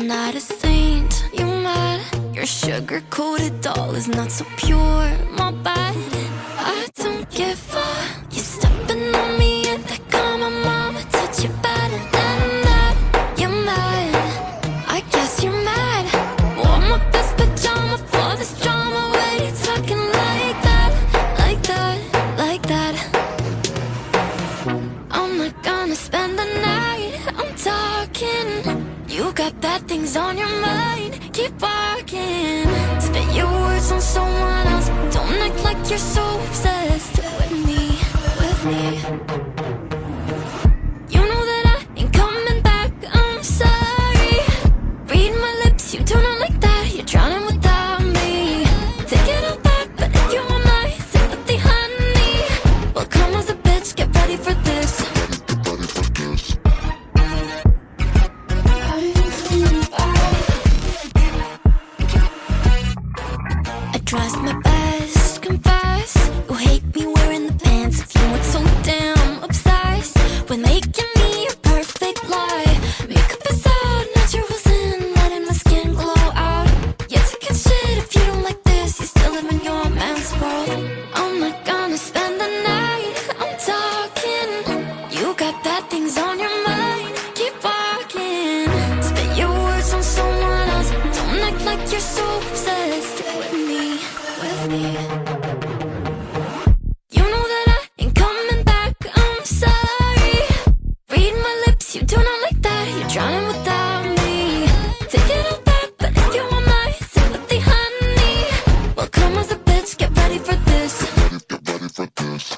I'm not a saint, you mad? Your sugar-coated doll is not so pure, my bad. I don't give up. You stepping on me and they call my mama, touch you better than that. You're mad, I guess you're mad. Wore my best pajama for this drama. Why you talking like that, like that, like that? I'm not gonna spend the night, I'm talking. You got bad things on your mind, keep walking. Spit your words on someone else, don't act like you're so obsessed with me, with me. You know that I ain't coming back, I'm sorry. Read my lips, you do not like that, you're drowning without me. Take it all back, but if you want my sympathy, honey, well come as a bitch, get ready for this. Trust my best, confess. You hate me wearing the pants if you weren't so damn obsessed with making me a perfect lie. Makeup is out, naturals in, letting my skin glow out. You're taking shit if you don't like this, you still live in your man's world. I'm not gonna spend the night, I'm talking. You got bad things on your mind, keep walking. Spit your words on someone else, don't act like you're so obsessed with me, with me. You know that I ain't coming back, I'm sorry. Read my lips, you do not like that, you're drowning without me. Take it all back, but if you want my sympathy, honey, well come as a bitch, get ready for this. Get ready for this.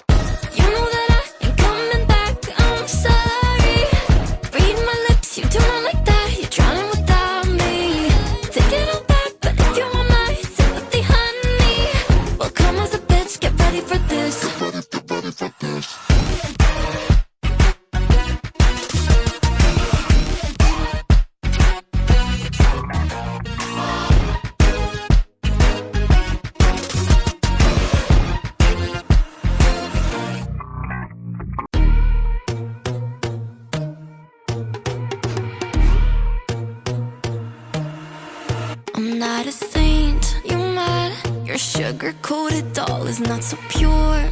You know that I ain't coming back, I'm sorry. Read my lips, you do not like that, you're drowning without me. Take it all back, but if you want my sympathy, honey, well come as a bitch, get ready for this. Get ready for this. I'm not a saint, you mad? Your sugar-coated doll is not so pure,